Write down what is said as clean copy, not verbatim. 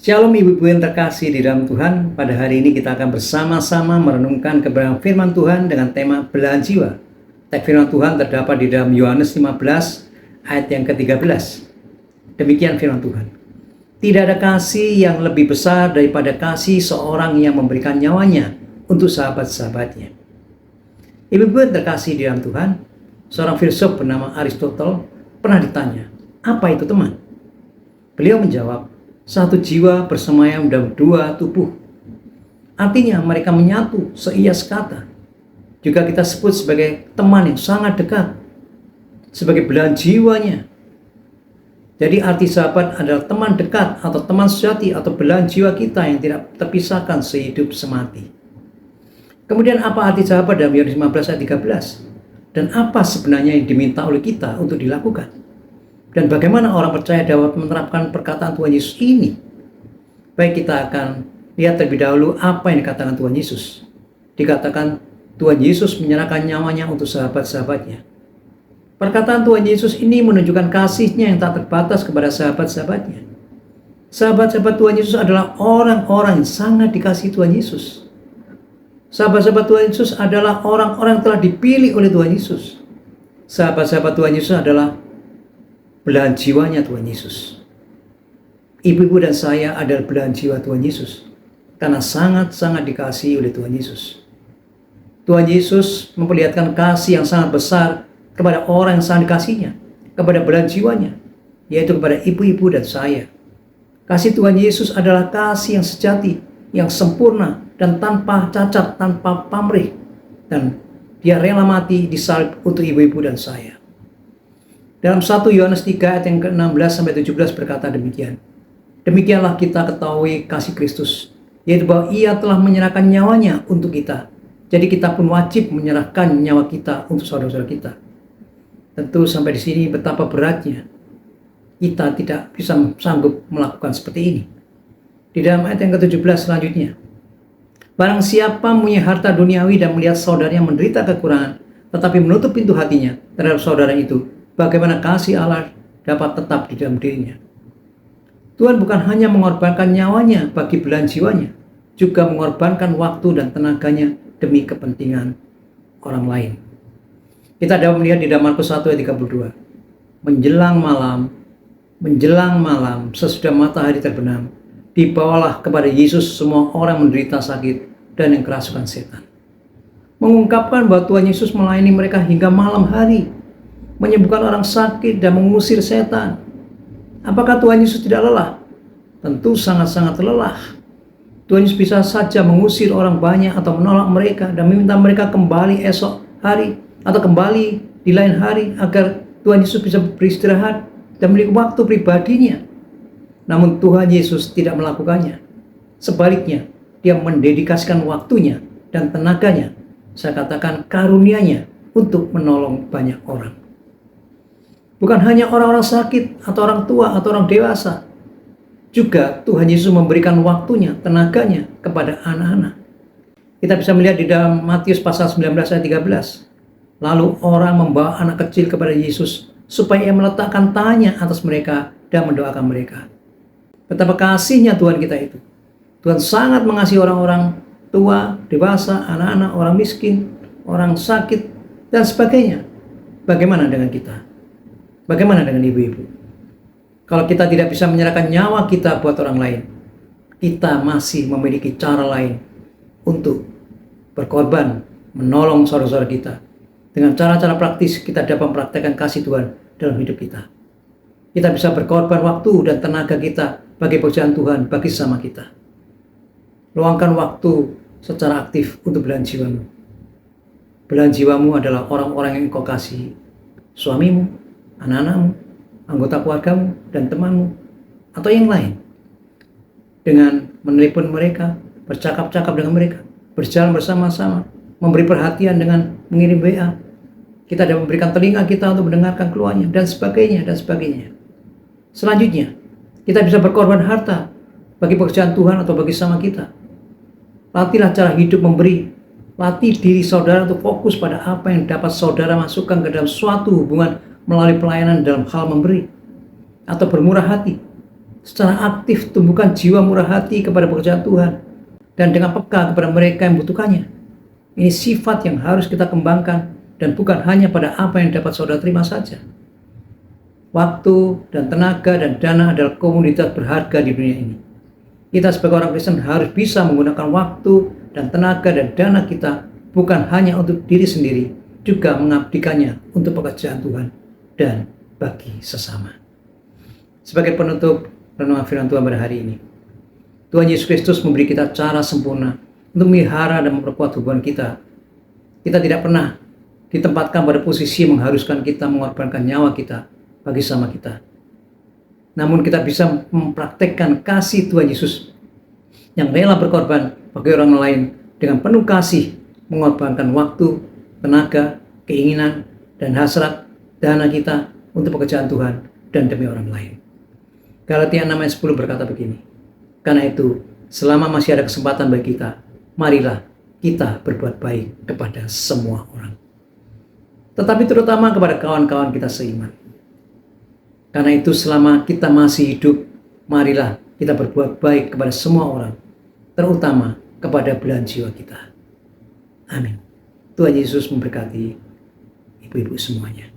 Shalom ibu-ibu yang terkasih di dalam Tuhan. Pada hari ini kita akan bersama-sama merenungkan kebenaran firman Tuhan dengan tema belahan jiwa. Teks firman Tuhan terdapat di dalam Yohanes 15 ayat yang ke-13. Demikian firman Tuhan. Tidak ada kasih yang lebih besar daripada kasih seorang yang memberikan nyawanya untuk sahabat-sahabatnya. Ibu-ibu yang terkasih di dalam Tuhan, seorang filsuf bernama Aristotle pernah ditanya, apa itu teman? Beliau menjawab, satu jiwa bersemayam dalam dua tubuh. Artinya mereka menyatu seiya sekata. Juga kita sebut sebagai teman yang sangat dekat, sebagai belahan jiwanya. Jadi arti sahabat adalah teman dekat atau teman sejati atau belahan jiwa kita yang tidak terpisahkan sehidup semati. Kemudian apa arti sahabat dalam Yohanes 15 ayat 13? Dan apa sebenarnya yang diminta oleh kita untuk dilakukan? Dan bagaimana orang percaya dapat menerapkan perkataan Tuhan Yesus ini? Baik, kita akan lihat terlebih dahulu apa yang dikatakan Tuhan Yesus. Dikatakan Tuhan Yesus menyerahkan nyawanya untuk sahabat-sahabatnya. Perkataan Tuhan Yesus ini menunjukkan kasihnya yang tak terbatas kepada sahabat-sahabatnya. Sahabat-sahabat Tuhan Yesus adalah orang-orang yang sangat dikasihi Tuhan Yesus. Sahabat-sahabat Tuhan Yesus adalah orang-orang yang telah dipilih oleh Tuhan Yesus. Sahabat-sahabat Tuhan Yesus adalah belahan jiwanya Tuhan Yesus. Ibu-ibu dan saya adalah belahan jiwa Tuhan Yesus karena sangat-sangat dikasihi oleh Tuhan Yesus. Tuhan Yesus memperlihatkan kasih yang sangat besar kepada orang yang sangat dikasihinya, kepada belahan jiwanya, yaitu kepada ibu-ibu dan saya. Kasih Tuhan Yesus adalah kasih yang sejati, yang sempurna dan tanpa cacat, tanpa pamrih, dan Dia rela mati disalib untuk ibu-ibu dan saya. Dalam 1 Yohanes 3 ayat yang ke-16 sampai 17 berkata demikian. Demikianlah kita ketahui kasih Kristus, yaitu bahwa Ia telah menyerahkan nyawanya untuk kita. Jadi kita pun wajib menyerahkan nyawa kita untuk saudara-saudara kita. Tentu sampai di sini betapa beratnya kita tidak bisa sanggup melakukan seperti ini. Di dalam ayat yang ke-17 selanjutnya. Barang siapa punya harta duniawi dan melihat saudaranya menderita kekurangan, tetapi menutup pintu hatinya terhadap saudara itu, bagaimana kasih Allah dapat tetap di dalam dirinya? Tuhan bukan hanya mengorbankan nyawanya bagi belahan jiwanya, juga mengorbankan waktu dan tenaganya demi kepentingan orang lain. Kita dapat melihat di dalam Markus 1 ayat 32. Menjelang malam, sesudah matahari terbenam, dibawalah kepada Yesus semua orang menderita sakit dan yang kerasukan setan. Mengungkapkan bahwa Tuhan Yesus melayani mereka hingga malam hari, menyembuhkan orang sakit dan mengusir setan. Apakah Tuhan Yesus tidak lelah? Tentu sangat-sangat lelah. Tuhan Yesus bisa saja mengusir orang banyak atau menolak mereka dan meminta mereka kembali esok hari atau kembali di lain hari agar Tuhan Yesus bisa beristirahat dan memiliki waktu pribadinya. Namun Tuhan Yesus tidak melakukannya. Sebaliknya, Dia mendedikasikan waktunya dan tenaganya, saya katakan karunia-Nya, untuk menolong banyak orang. Bukan hanya orang-orang sakit atau orang tua atau orang dewasa. Juga Tuhan Yesus memberikan waktunya, tenaganya kepada anak-anak. Kita bisa melihat di dalam Matius pasal 19 ayat 13. Lalu orang membawa anak kecil kepada Yesus supaya Ia meletakkan tangannya atas mereka dan mendoakan mereka. Betapa kasihnya Tuhan kita itu. Tuhan sangat mengasihi orang-orang tua, dewasa, anak-anak, orang miskin, orang sakit, dan sebagainya. Bagaimana dengan kita? Bagaimana dengan ibu-ibu? Kalau kita tidak bisa menyerahkan nyawa kita buat orang lain, kita masih memiliki cara lain untuk berkorban, menolong saudara-saudara kita. Dengan cara-cara praktis kita dapat mempraktekkan kasih Tuhan dalam hidup kita. Kita bisa berkorban waktu dan tenaga kita bagi pekerjaan Tuhan, bagi sesama kita. Luangkan waktu secara aktif untuk belahan jiwamu. Belahan jiwamu adalah orang-orang yang engkau kasihi. Suamimu, anak-anakmu, anggota keluargamu, dan temanmu, atau yang lain. Dengan menelepon mereka, bercakap-cakap dengan mereka, berjalan bersama-sama, memberi perhatian dengan mengirim WA. Kita dapat memberikan telinga kita untuk mendengarkan keluhannya, dan sebagainya, dan sebagainya. Selanjutnya, kita bisa berkorban harta bagi pekerjaan Tuhan atau bagi sesama kita. Latihlah cara hidup memberi. Latih diri saudara untuk fokus pada apa yang dapat saudara masukkan ke dalam suatu hubungan melalui pelayanan dalam hal memberi atau bermurah hati. secara aktif tumbuhkan jiwa murah hati kepada pekerjaan Tuhan, dan dengan peka kepada mereka yang membutuhkannya. Ini sifat yang harus kita kembangkan, dan bukan hanya pada apa yang dapat saudara terima saja. Waktu dan tenaga dan dana adalah komoditas berharga di dunia ini. Kita sebagai orang Kristen harus bisa menggunakan waktu dan tenaga dan dana kita bukan hanya untuk diri sendiri, juga mengabdikannya untuk pekerjaan Tuhan dan bagi sesama. Sebagai penutup renungan firman Tuhan pada hari ini, Tuhan Yesus Kristus memberi kita cara sempurna untuk memelihara dan memperkuat hubungan kita. Kita tidak pernah ditempatkan pada posisi yang mengharuskan kita mengorbankan nyawa kita bagi sesama kita. Namun kita bisa mempraktekkan kasih Tuhan Yesus yang rela berkorban bagi orang lain dengan penuh kasih, mengorbankan waktu, tenaga, keinginan, dan hasrat dana kita untuk pekerjaan Tuhan dan demi orang lain. Galatia 6 ayat 10 berkata begini, karena itu selama masih ada kesempatan bagi kita, marilah kita berbuat baik kepada semua orang, tetapi terutama kepada kawan-kawan kita seiman. Karena itu selama kita masih hidup, marilah kita berbuat baik kepada semua orang, terutama kepada belahan jiwa kita. Amin. Tuhan Yesus memberkati ibu-ibu semuanya.